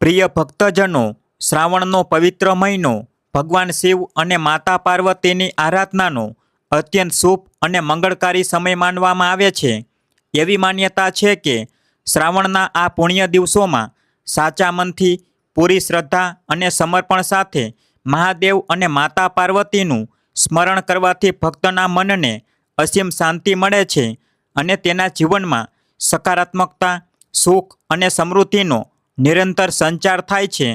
પ્રિય ભક્તજનો, શ્રાવણનો પવિત્ર મહિનો ભગવાન શિવ અને માતા પાર્વતીની આરાધનાનો અત્યંત શુભ અને મંગળકારી સમય માનવામાં આવે છે. એવી માન્યતા છે કે શ્રાવણના આ પુણ્ય દિવસોમાં સાચા મનથી, પૂરી શ્રદ્ધા અને સમર્પણ સાથે મહાદેવ અને માતા પાર્વતીનું સ્મરણ કરવાથી ભક્તના મનને અસીમ શાંતિ મળે છે અને તેના જીવનમાં સકારાત્મકતા, સુખ અને સમૃદ્ધિનો નિરંતર સંચાર થાય છે.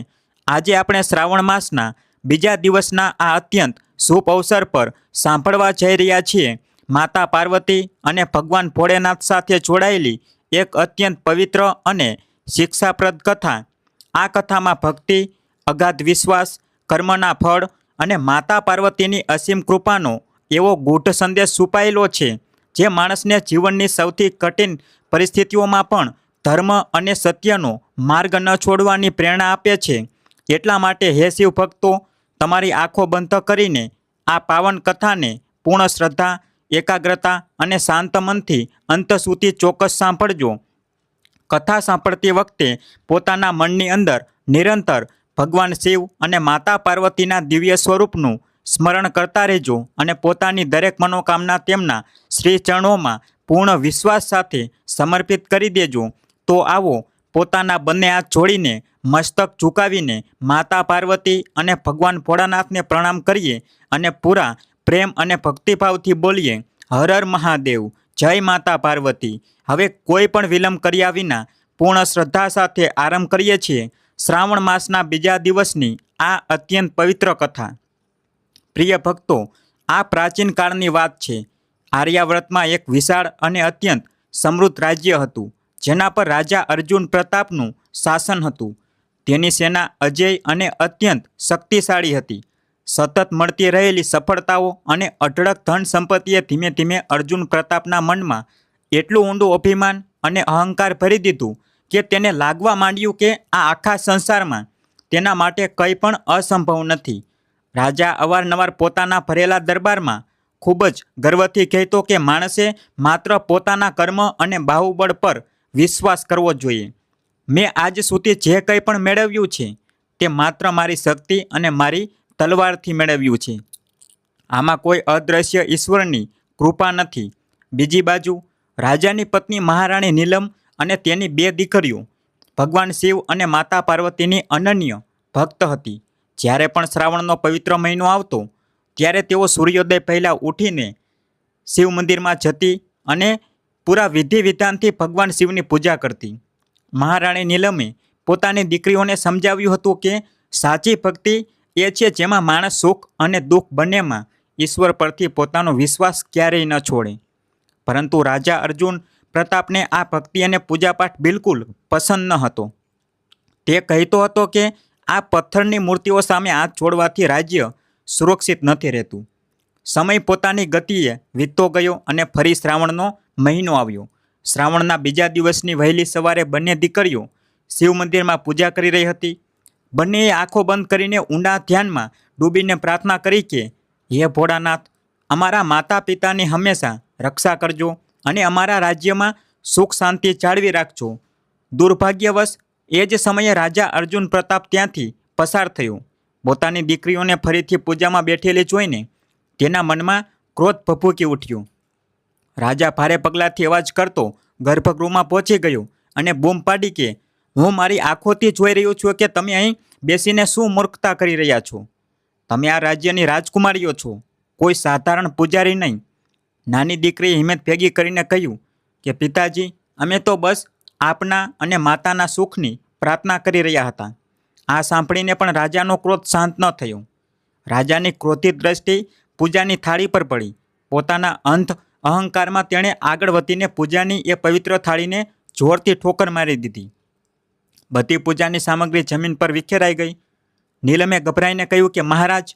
આજે આપણે શ્રાવણ માસના બીજા દિવસના આ અત્યંત શુભ અવસર પર સાંભળવા જઈ રહ્યા છીએ માતા પાર્વતી અને ભગવાન ભોળેનાથ સાથે જોડાયેલી એક અત્યંત પવિત્ર અને શિક્ષાપ્રદ કથા. આ કથામાં ભક્તિ, અગાધ વિશ્વાસ, કર્મના ફળ અને માતા પાર્વતીની અસીમ કૃપાનો એવો ગૂઢ સંદેશ છુપાયેલો છે જે માણસને જીવનની સૌથી કઠિન પરિસ્થિતિઓમાં પણ ધર્મ અને સત્યનો માર્ગ ન છોડવાની પ્રેરણા આપે છે. એટલા માટે હે શિવ ભક્તો, તમારી આંખો બંધ કરીને આ પાવન કથાને પૂર્ણ શ્રદ્ધા, એકાગ્રતા અને શાંત મનથી અંત સુધી ચોક્કસ સાંભળજો. કથા સાંભળતી વખતે પોતાના મનની અંદર નિરંતર ભગવાન શિવ અને માતા પાર્વતીના દિવ્ય સ્વરૂપનું સ્મરણ કરતા રહેજો અને પોતાની દરેક મનોકામના તેમના શ્રી ચરણોમાં પૂર્ણ વિશ્વાસ સાથે સમર્પિત કરી દેજો. તો આવો પોતાના બંને હાથ જોડીને, મસ્તક ઝુકાવીને માતા પાર્વતી અને ભગવાન ભોળાનાથને પ્રણામ કરીએ અને પૂરા પ્રેમ અને ભક્તિભાવથી બોલીએ, હર હર મહાદેવ, જય માતા પાર્વતી. હવે કોઈ પણ વિલંબ કર્યા વિના પૂર્ણ શ્રદ્ધા સાથે આરંભ કરીએ છીએ શ્રાવણ માસના બીજા દિવસની આ અત્યંત પવિત્ર કથા. પ્રિય ભક્તો, આ પ્રાચીન કાળની વાત છે. આર્યાવ્રતમાં એક વિશાળ અને અત્યંત સમૃદ્ધ રાજ્ય હતું જેના પર રાજા અર્જુન પ્રતાપનું શાસન હતું. તેની સેના અજેય અને અત્યંત શક્તિશાળી હતી. સતત મળતી રહેલી સફળતાઓ અને અઢળક ધન સંપત્તિએ ધીમે ધીમે અર્જુન પ્રતાપના મનમાં એટલું ઊંડું અભિમાન અને અહંકાર ભરી દીધું કે તેને લાગવા માંડ્યું કે આ આખા સંસારમાં તેના માટે કંઈ પણ અસંભવ નથી. રાજા અવારનવાર પોતાના ભરેલા દરબારમાં ખૂબ જ ગર્વથી કહેતો કે માણસે માત્ર પોતાના કર્મ અને બાહુબળ પર વિશ્વાસ કરવો જોઈએ. મેં આજ સુધી જે કંઈ પણ મેળવ્યું છે તે માત્ર મારી શક્તિ અને મારી તલવારથી મેળવ્યું છે. આમાં કોઈ અદ્રશ્ય ઈશ્વરની કૃપા નથી. બીજી બાજુ રાજાની પત્ની મહારાણી નીલમ અને તેની બે દીકરીઓ ભગવાન શિવ અને માતા પાર્વતીની અનન્ય ભક્ત હતી. જ્યારે પણ શ્રાવણનો પવિત્ર મહિનો આવતો ત્યારે તેઓ સૂર્યોદય પહેલાં ઉઠીને શિવ મંદિરમાં જતી અને પૂરા વિધિ વિધાનથી ભગવાન શિવની પૂજા કરતી. મહારાણી નીલમે પોતાની દીકરીઓને સમજાવ્યું હતું કે સાચી ભક્તિ એ છે જેમાં માણસ સુખ અને દુઃખ બંનેમાં ઈશ્વર પરથી પોતાનો વિશ્વાસ ક્યારેય ન છોડે. પરંતુ રાજા અર્જુન પ્રતાપને આ ભક્તિ અને પૂજાપાઠ બિલકુલ પસંદ ન હતો. તે કહેતો હતો કે આ પથ્થરની મૂર્તિઓ સામે હાથ જોડવાથી રાજ્ય સુરક્ષિત નથી રહેતું. સમય પોતાની ગતિએ વીતતો ગયો અને ફરી શ્રાવણનો મહિનો આવ્યો. શ્રાવણના બીજા દિવસની વહેલી સવારે બંને દીકરીઓ શિવ મંદિરમાં પૂજા કરી રહી હતી. બંનેએ આંખો બંધ કરીને ઊંડા ધ્યાનમાં ડૂબીને પ્રાર્થના કરી કે હે ભોળાનાથ, અમારા માતા પિતાની હંમેશા રક્ષા કરજો અને અમારા રાજ્યમાં સુખ શાંતિ જાળવી રાખજો. દુર્ભાગ્યવશ એ જ સમયે રાજા અર્જુન પ્રતાપ ત્યાંથી પસાર થયો. પોતાની દીકરીઓને ફરીથી પૂજામાં બેઠેલી જોઈને તેના મનમાં ક્રોધ ભભૂકી ઉઠ્યો. રાજા ભારે પગલાંથી અવાજ કરતો ગર્ભગૃહમાં પહોંચી ગયો અને બૂમ પાડી કે હું મારી આંખોથી જોઈ રહ્યો છું કે તમે અહીં બેસીને શું મૂર્ખતા કરી રહ્યા છો. તમે આ રાજ્યની રાજકુમારીઓ છો, કોઈ સાધારણ પૂજારી નહીં. નાની દીકરીએ હિંમત ભેગી કરીને કહ્યું કે પિતાજી, અમે તો બસ આપના અને માતાના સુખની પ્રાર્થના કરી રહ્યા હતા. આ સાંભળીને પણ રાજાનો ક્રોધ શાંત ન થયો. રાજાની ક્રોધિત દ્રષ્ટિ પૂજાની થાળી પર પડી. પોતાના અંધ અહંકારમાં તેણે આગળ વધીને પૂજાની એ પવિત્ર થાળીને જોરથી ઠોકર મારી દીધી. બધી પૂજાની સામગ્રી જમીન પર વિખેરાઈ ગઈ. નીલમે ગભરાઈને કહ્યું કે મહારાજ,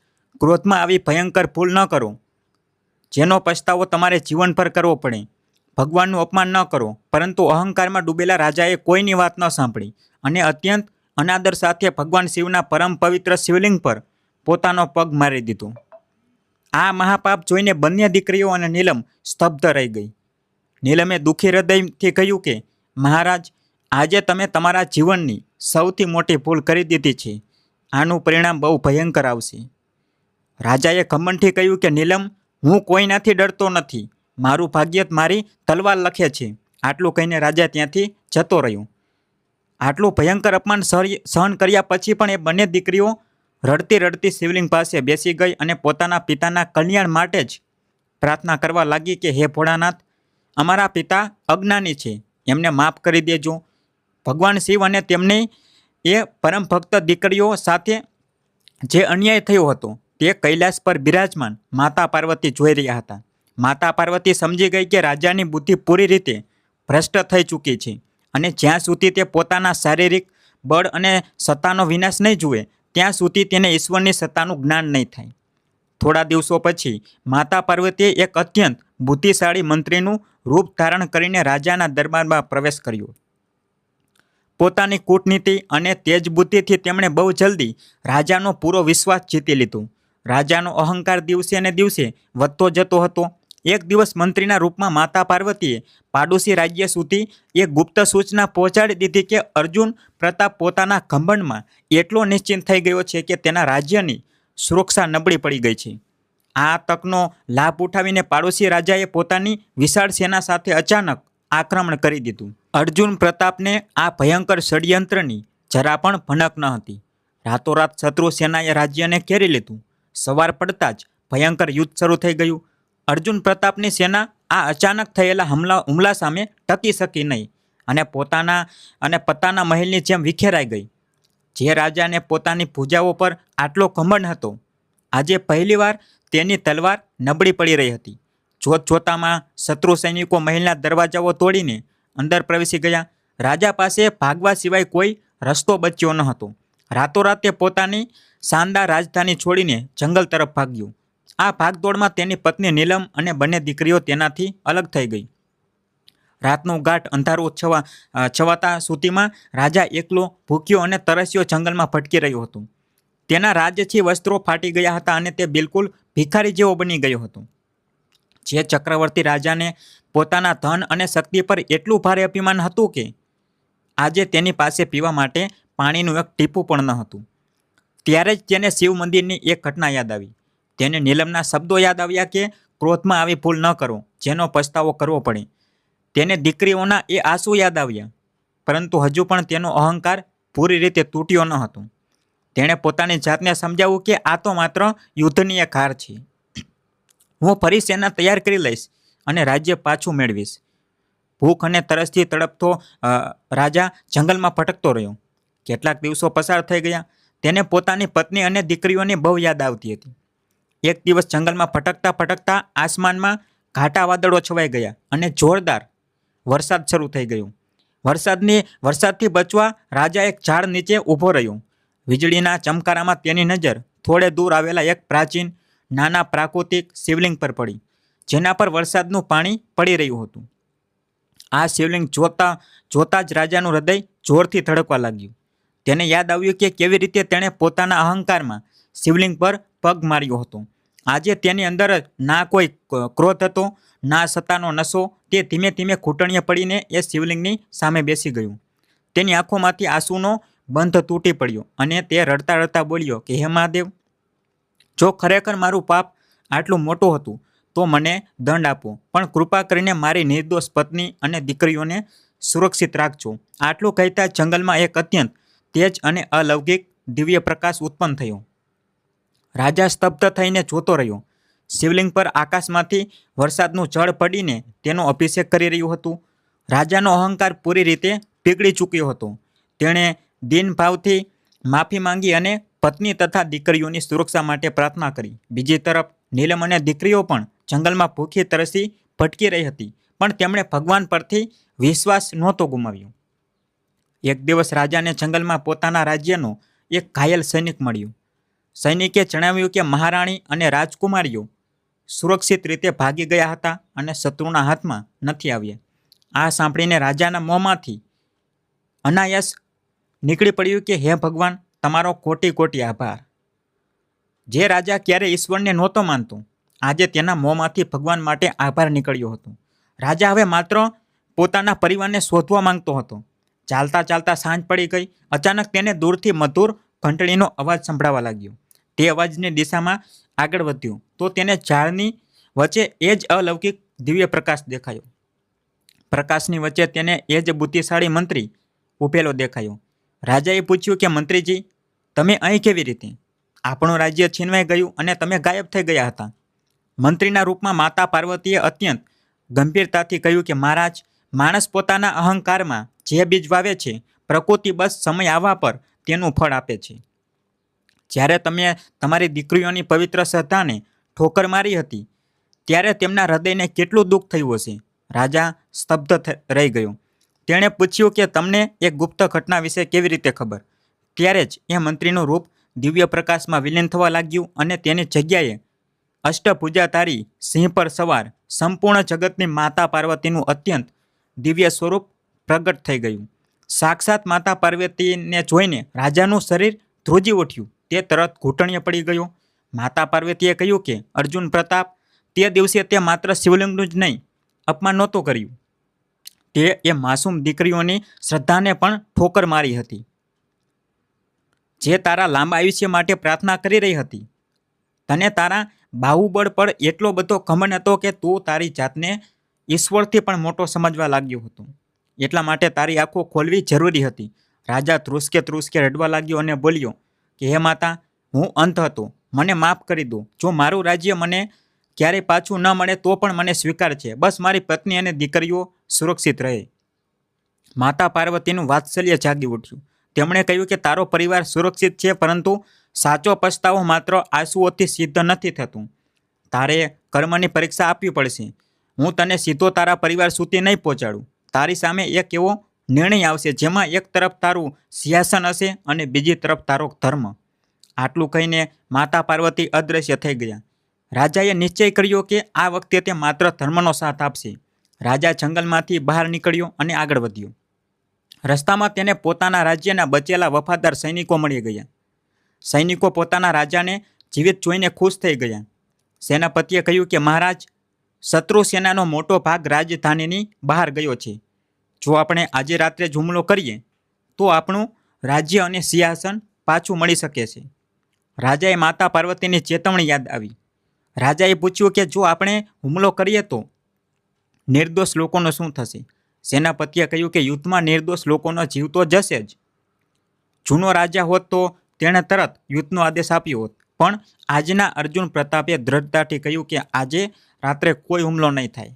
ક્રોધમાં આવી ભયંકર ભૂલ ન કરો, જેનો પછતાવો તમારે જીવનભર કરવો પડે. ભગવાનનું અપમાન ન કરો. પરંતુ અહંકારમાં ડૂબેલા રાજાએ કોઈની વાત ન સાંભળી અને અત્યંત અનાદર સાથે ભગવાન શિવના પરમ પવિત્ર શિવલિંગ પર પોતાનો પગ મારી દીધો. આ મહાપાપ જોઈને બંને દીકરીઓ અને નીલમ સ્તબ્ધ રહી ગઈ. નીલમે દુઃખી હૃદયથી કહ્યું કે મહારાજ, આજે તમે તમારા જીવનની સૌથી મોટી ભૂલ કરી દીધી છે. આનું પરિણામ બહુ ભયંકર આવશે. રાજાએ ઘમંડથી કહ્યું કે નીલમ, હું કોઈનાથી ડરતો નથી. મારું ભાગ્ય મારી તલવાર લખે છે. આટલું કહીને રાજા ત્યાંથી જતો રહ્યો. આટલું ભયંકર અપમાન સહન કર્યા પછી પણ એ બંને દીકરીઓ રડતી રડતી શિવલિંગ પાસે બેસી ગઈ અને પોતાના પિતાના કલ્યાણ માટે જ પ્રાર્થના કરવા લાગી કે હે ભોળાનાથ, અમારા પિતા અજ્ઞાની છે, એમને માફ કરી દેજો. ભગવાન શિવ અને તેમની એ પરમ ભક્ત દીકરીઓ સાથે જે અન્યાય થયો હતો તે કૈલાસ પર બિરાજમાન માતા પાર્વતી જોઈ રહ્યા હતા. માતા પાર્વતી સમજી ગઈ કે રાજાની બુદ્ધિ પૂરી રીતે ભ્રષ્ટ થઈ ચૂકી છે અને જ્યાં સુધી તે પોતાના શારીરિક બળ અને સત્તાનો વિનાશ નહીં જુએ ત્યાં સુધી તેને ઈશ્વરની સત્તાનું જ્ઞાન નહીં થાય. થોડા દિવસો પછી માતા પાર્વતીએ એક અત્યંત બુદ્ધિશાળી મંત્રીનું રૂપ ધારણ કરીને રાજાના દરબારમાં પ્રવેશ કર્યો. પોતાની કૂટનીતિ અને તેજ બુદ્ધિથી તેમણે બહુ જલ્દી રાજાનો પૂરો વિશ્વાસ જીતી લીધો. રાજાનો અહંકાર દિવસે ને દિવસે વધતો જતો હતો. એક દિવસ મંત્રીના રૂપમાં માતા પાર્વતીએ પાડોશી રાજ્ય સુધી એક ગુપ્ત સૂચના પહોંચાડી દીધી કે અર્જુન પ્રતાપ પોતાના ઘમંડમાં એટલો નિશ્ચિંત થઈ ગયો છે કે તેના રાજ્યની સુરક્ષા નબળી પડી ગઈ છે. આ તકનો લાભ ઉઠાવીને પાડોશી રાજાએ પોતાની વિશાળ સેના સાથે અચાનક આક્રમણ કરી દીધું. અર્જુન પ્રતાપને આ ભયંકર ષડયંત્રની જરા પણ ભનક ન હતી. રાતોરાત શત્રુ સેનાએ રાજ્યને ઘેરી લીધું. સવાર પડતા જ ભયંકર યુદ્ધ શરૂ થઈ ગયું. અર્જુન પ્રતાપની સેના આ અચાનક થયેલા હુમલા સામે ટકી શકી નહીં અને પત્તાના મહેલની જેમ વિખેરાઈ ગઈ. જે રાજાને પોતાની ભુજાઓ પર આટલો ઘમંડ હતો, આજે પહેલીવાર તેની તલવાર નબળી પડી રહી હતી. જોતજોતામાં શત્રુ સૈનિકો મહેલના દરવાજાઓ તોડીને અંદર પ્રવેશી ગયા. રાજા પાસે ભાગવા સિવાય કોઈ રસ્તો બચ્યો ન હતો. રાતોરાત તે પોતાની શાનદાર રાજધાની છોડીને જંગલ તરફ ભાગ્યું. આ ભાગદોડમાં તેની પત્ની નીલમ અને બંને દીકરીઓ તેનાથી અલગ થઈ ગઈ. રાતનું ગાઢ અંધારું છવાતા સુધીમાં રાજા એકલો ભૂખ્યો અને તરસ્યો જંગલમાં ભટકી રહ્યો હતો. તેના રાજથી વસ્ત્રો ફાટી ગયા હતા અને તે બિલકુલ ભિખારી જેવો બની ગયો હતો. જે ચક્રવર્તી રાજાને પોતાના ધન અને શક્તિ પર એટલું ભારે અભિમાન હતું કે આજે તેની પાસે પીવા માટે પાણીનું એક ટીપું પણ ન હતું. ત્યારે જ તેને શિવ મંદિરની એક ઘટના યાદ આવી. તેને નીલમના શબ્દો યાદ આવ્યા કે ક્રોધમાં આવી ભૂલ ન કરો જેનો પસ્તાવો કરવો પડે. તેને દીકરીઓના એ આંસુ યાદ આવ્યા, પરંતુ હજુ પણ તેનો અહંકાર પૂરી રીતે તૂટ્યો ન હતો. તેણે પોતાની જાતને સમજાવ્યું કે આ તો માત્ર યુદ્ધની એક હાર છે. હું ફરી સેના તૈયાર કરી લઈશ અને રાજ્ય પાછું મેળવીશ. ભૂખ અને તરસથી તડપતો રાજા જંગલમાં ભટકતો રહ્યો. કેટલાક દિવસો પસાર થઈ ગયા. તેને પોતાની પત્ની અને દીકરીઓની બહુ યાદ આવતી હતી. એક દિવસ જંગલમાં ભટકતા ભટકતા આસમાનમાં ઘાટા વાદળો છવાઈ ગયા અને જોરદાર વરસાદ શરૂ થઈ ગયો. વરસાદથી બચવા રાજા એક ઝાડ નીચે ઊભો રહ્યો. વીજળીના ચમકારામાં તેની નજર થોડે દૂર આવેલા એક પ્રાચીન નાના પ્રાકૃતિક શિવલિંગ પર પડી, જેના પર વરસાદનું પાણી પડી રહ્યું હતું. આ શિવલિંગ જોતા જ રાજાનું હૃદય જોરથી ધડકવા લાગ્યું. તેને યાદ આવ્યું કે કેવી રીતે તેણે પોતાના અહંકારમાં શિવલિંગ પર પગ માર્યો હતો. આજે તેની અંદર ના કોઈ ક્રોધ હતો, ના સત્તાનો નશો. તે ધીમે ધીમે ઘૂંટણીએ પડીને એ શિવલિંગની સામે બેસી ગયું. તેની આંખોમાંથી આંસુનો બંધ તૂટી પડ્યો અને તે રડતા રડતા બોલ્યો કે હે મહાદેવ, જો ખરેખર મારું પાપ આટલું મોટું હતું તો મને દંડ આપો, પણ કૃપા કરીને મારી નિર્દોષ પત્ની અને દીકરીઓને સુરક્ષિત રાખજો. આટલું કહેતા જંગલમાં એક અત્યંત તેજ અને અલૌકિક દિવ્ય પ્રકાશ ઉત્પન્ન થયો. રાજા સ્તબ્ધ થઈને જોતો રહ્યો. શિવલિંગ પર આકાશમાંથી વરસાદનું જળ પડીને તેનો અભિષેક કરી રહ્યું હતું. રાજાનો અહંકાર પૂરી રીતે પીગળી ચૂક્યો હતો. તેણે દીનભાવથી માફી માંગી અને પત્ની તથા દીકરીઓની સુરક્ષા માટે પ્રાર્થના કરી. બીજી તરફ નીલમ અને દીકરીઓ પણ જંગલમાં ભૂખી તરસી ભટકી રહી હતી, પણ તેમણે ભગવાન પરથી વિશ્વાસ નહોતો ગુમાવ્યો. એક દિવસ રાજાને જંગલમાં પોતાના રાજ્યનો એક ઘાયલ સૈનિક મળ્યો. સૈનિકે જણાવ્યું કે મહારાણી અને રાજકુમારીઓ સુરક્ષિત રીતે ભાગી ગયા હતા અને શત્રુના હાથમાં નથી આવ્યા. આ સાંભળીને રાજાના મોંમાંથી અનાયાસ નીકળી પડ્યું કે હે ભગવાન, તમારો કોટી કોટી આભાર. જે રાજા ક્યારેય ઈશ્વરને નહોતો માનતો, આજે તેના મોંમાંથી ભગવાન માટે આભાર નીકળ્યો હતો. રાજા હવે માત્ર પોતાના પરિવારને શોધવા માંગતો હતો. ચાલતા ચાલતા સાંજ પડી ગઈ. અચાનક તેને દૂરથી મધુર ઘંટડીનો અવાજ સંભળાવા લાગ્યો. તે અવાજની દિશામાં આગળ વધ્યો તો તેને ઝાડની વચ્ચે એ જ અલૌકિક દિવ્ય પ્રકાશ દેખાયો. પ્રકાશની વચ્ચે તેને એ જ બુદ્ધિશાળી મંત્રી ઊભેલો દેખાયો. રાજાએ પૂછ્યું કે મંત્રીજી, તમે અહીં કેવી રીતે? આપણું રાજ્ય છીનવાઈ ગયું અને તમે ગાયબ થઈ ગયા હતા. મંત્રીના રૂપમાં માતા પાર્વતીએ અત્યંત ગંભીરતાથી કહ્યું કે મહારાજ, માણસ પોતાના અહંકારમાં જે બીજ વાવે છે, પ્રકૃતિ બસ સમય આવવા પર તેનું ફળ આપે છે. જ્યારે તમે તમારી દીકરીઓની પવિત્ર શ્રદ્ધાને ઠોકર મારી હતી, ત્યારે તેમના હૃદયને કેટલું દુઃખ થયું હશે. રાજા સ્તબ્ધ રહી ગયો. તેણે પૂછ્યું કે તમને એક ગુપ્ત ઘટના વિશે કેવી રીતે ખબર? ત્યારે જ એ મંત્રીનું રૂપ દિવ્ય પ્રકાશમાં વિલીન થવા લાગ્યું અને તેની જગ્યાએ અષ્ટભુજાધારી સિંહ પર સવાર સંપૂર્ણ જગતની માતા પાર્વતીનું અત્યંત દિવ્ય સ્વરૂપ પ્રગટ થઈ ગયું. સાક્ષાત માતા પાર્વતીને જોઈને રાજાનું શરીર ધ્રુજી ઉઠ્યું. તે તરત ઘૂંટણીએ પડી ગયો. માતા પાર્વતીએ કહ્યું કે અર્જુન પ્રતાપ, તે દિવસે તે માત્ર શિવલિંગનું જ નહીં અપમાન નહોતું કર્યું, તે એ માસૂમ દીકરીઓની શ્રદ્ધાને પણ ઠોકર મારી હતી, જે તારા લાંબા આયુષ્ય માટે પ્રાર્થના કરી રહી હતી. તને તારા બાહુબળ પર એટલો બધો ઘમંડ હતો કે તું તારી જાતને ઈશ્વરથી પણ મોટો સમજવા લાગ્યો હતો. એટલા માટે તારી આંખો ખોલવી જરૂરી હતી. રાજા ત્રુસકે રડવા લાગ્યો અને બોલ્યો કે હે માતા, હું અંત હતો, મને માફ કરી દો. જો મારું રાજ્ય મને ક્યારેય પાછું ન મળે તો પણ મને સ્વીકાર છે. બસ મારી પત્ની અને દીકરીઓ સુરક્ષિત રહે. માતા પાર્વતીનું વાત્સલ્ય જાગી ઉઠ્યું. તેમણે કહ્યું કે તારો પરિવાર સુરક્ષિત છે, પરંતુ સાચો પછતાવો માત્ર આંસુઓથી સિદ્ધ નથી થતું. તારે કર્મની પરીક્ષા આપવી પડશે. હું તને સીધો તારા પરિવાર સુધી નહીં પહોંચાડું. તારી સામે એક એવો નિર્ણય આવશે જેમાં એક તરફ તારું સિંહાસન હશે અને બીજી તરફ તારો ધર્મ. આટલું કહીને માતા પાર્વતી અદૃશ્ય થઈ ગયા. રાજાએ નિશ્ચય કર્યો કે આ વખતે તે માત્ર ધર્મનો સાથ આપશે. રાજા જંગલમાંથી બહાર નીકળ્યો અને આગળ વધ્યો. રસ્તામાં તેને પોતાના રાજ્યના બચેલા વફાદાર સૈનિકો મળી ગયા. સૈનિકો પોતાના રાજાને જીવિત જોઈને ખુશ થઈ ગયા. સેનાપતિએ કહ્યું કે મહારાજ, શત્રુ સેનાનો મોટો ભાગ રાજધાનીની બહાર ગયો છે. જો આપણે આજે રાત્રે જ હુમલો કરીએ તો આપણું રાજ્ય અને સિંહાસન પાછું મળી શકે છે. રાજાએ માતા પાર્વતીની ચેતવણી યાદ આવી. રાજાએ પૂછ્યું કે જો આપણે હુમલો કરીએ તો નિર્દોષ લોકોનો શું થશે? સેનાપતિએ કહ્યું કે યુદ્ધમાં નિર્દોષ લોકોનો જીવ તો જશે જ. જૂનો રાજા હોત તો તેણે તરત યુદ્ધનો આદેશ આપ્યો હોત, પણ આજના અર્જુન પ્રતાપે દ્રઢતાથી કહ્યું કે આજે રાત્રે કોઈ હુમલો નહીં થાય.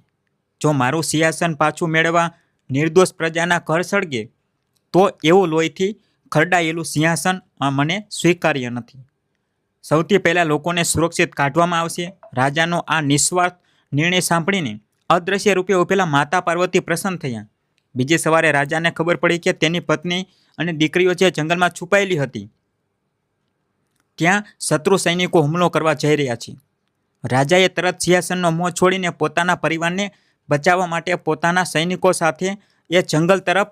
જો મારું સિંહાસન પાછું મેળવવા નિર્દોષ પ્રજાના ઘર સળગે તો એવું લોહીથી ખરડાયેલું સિંહાસન મને સ્વીકાર્ય નથી. સૌથી પહેલાં લોકોને સુરક્ષિત કાઢવામાં આવશે. રાજાનો આ નિસ્વાર્થ નિર્ણય સાંભળીને અદ્રશ્ય રૂપે ઉભેલા માતા પાર્વતી પ્રસન્ન થયા. બીજી સવારે રાજાને ખબર પડી કે તેની પત્ની અને દીકરીઓ જે જંગલમાં છુપાયેલી હતી ત્યાં શત્રુ સૈનિકો હુમલો કરવા જઈ રહ્યા છે. રાજાએ તરત સિંહાસનનો મોહ છોડીને પોતાના પરિવારને બચાવવા માટે પોતાના સૈનિકો સાથે એ જંગલ તરફ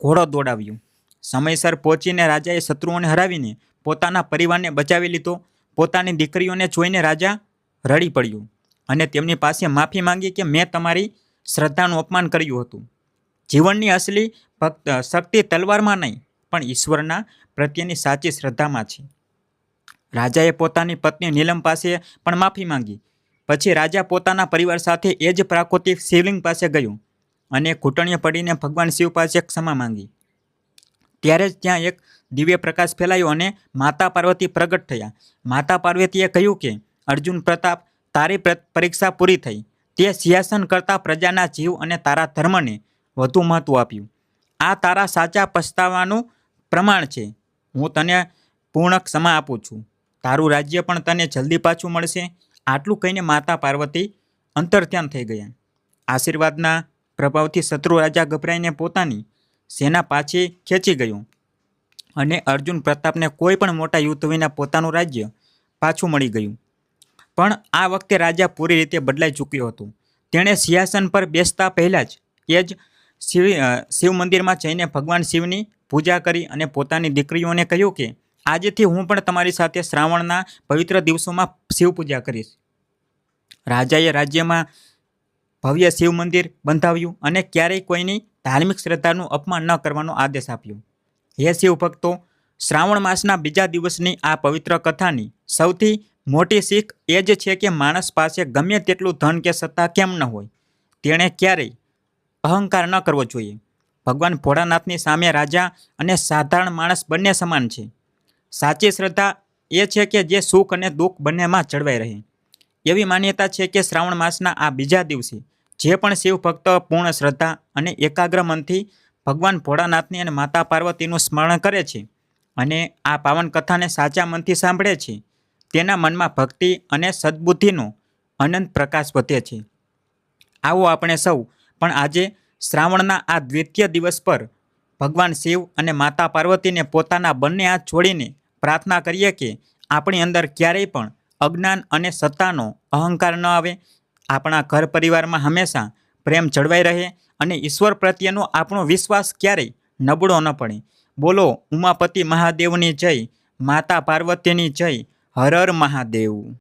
ઘોડો દોડાવ્યો. સમયસર પહોંચીને રાજાએ શત્રુઓને હરાવીને પોતાના પરિવારને બચાવી લીધો. પોતાની દીકરીઓને જોઈને રાજા રડી પડ્યો અને તેમની પાસે માફી માંગી કે મેં તમારી શ્રદ્ધાનું અપમાન કર્યું હતું. જીવનની અસલી શક્તિ તલવારમાં નહીં, પણ ઈશ્વરના પ્રત્યેની સાચી શ્રદ્ધામાં છે. રાજાએ પોતાની પત્ની નીલમ પાસે પણ માફી માંગી. પછી રાજા પોતાના પરિવાર સાથે એ જ પ્રાકૃતિક શિવલિંગ પાસે ગયો અને ઘૂંટણીએ પડીને ભગવાન શિવ પાસે ક્ષમા માંગી. ત્યારે જ ત્યાં એક દિવ્ય પ્રકાશ ફેલાયો અને માતા પાર્વતી પ્રગટ થયા. માતા પાર્વતીએ કહ્યું કે અર્જુન પ્રતાપ, તારી પરીક્ષા પૂરી થઈ. તે સિંહાસન કરતાં પ્રજાના જીવ અને તારા ધર્મને વધુ મહત્વ આપ્યું. આ તારા સાચા પછતાવાનું પ્રમાણ છે. હું તને પૂર્ણ ક્ષમા આપું છું. તારું રાજ્ય પણ તને જલ્દી પાછું મળશે. આટલું કહીને માતા પાર્વતી અંતર્ધ્યાન થઈ ગયા. આશીર્વાદના પ્રભાવથી શત્રુ રાજા ગભરાઈને પોતાની સેના પાછી ખેંચી ગયો અને અર્જુન પ્રતાપને કોઈ પણ મોટા યુદ્ધ વિના પોતાનું રાજ્ય પાછું મળી ગયું. પણ આ વખતે રાજા પૂરી રીતે બદલાઈ ચૂક્યો હતો. તેણે સિંહાસન પર બેસતા પહેલાં જ એ જ શિવ મંદિરમાં જઈને ભગવાન શિવની પૂજા કરી અને પોતાની દીકરીઓને કહ્યું કે આજથી હું પણ તમારી સાથે શ્રાવણના પવિત્ર દિવસોમાં શિવ પૂજા કરીશ. રાજાએ રાજ્યમાં ભવ્ય શિવ મંદિર બંધાવ્યું અને ક્યારેય કોઈની ધાર્મિક શ્રદ્ધાનું અપમાન ન કરવાનો આદેશ આપ્યો. હે શિવ ભક્તો, શ્રાવણ માસના બીજા દિવસની આ પવિત્ર કથાની સૌથી મોટી શીખ એ જ છે કે માણસ પાસે ગમે તેટલું ધન કે સત્તા કેમ ન હોય, તેણે ક્યારેય અહંકાર ન કરવો જોઈએ. ભગવાન ભોળાનાથની સામે રાજા અને સાધારણ માણસ બંને સમાન છે. સાચી શ્રદ્ધા એ છે કે જે સુખ અને દુઃખ બંનેમાં જળવાઈ રહે. એવી માન્યતા છે કે શ્રાવણ માસના આ બીજા દિવસે જે પણ શિવ ભક્ત પૂર્ણ શ્રદ્ધા અને એકાગ્ર મનથી ભગવાન ભોળાનાથની અને માતા પાર્વતીનું સ્મરણ કરે છે અને આ પાવન કથાને સાચા મનથી સાંભળે છે, તેના મનમાં ભક્તિ અને સદબુદ્ધિનો અનંત પ્રકાશ વધે છે. આવો આપણે સૌ પણ આજે શ્રાવણના આ દ્વિતીય દિવસ પર ભગવાન શિવ અને માતા પાર્વતીને પોતાના બંને હાથ જોડીને પ્રાર્થના કરીએ કે આપણી અંદર ક્યારેય પણ અજ્ઞાન અને સત્તાનો અહંકાર ન આવે, આપણા ઘર પરિવારમાં હંમેશા પ્રેમ જળવાઈ રહે અને ઈશ્વર પ્રત્યેનો આપણો વિશ્વાસ ક્યારેય નબળો ન પડે. બોલો ઉમાપતિ મહાદેવની જય, માતા પાર્વતીની જય, હર હર મહાદેવ.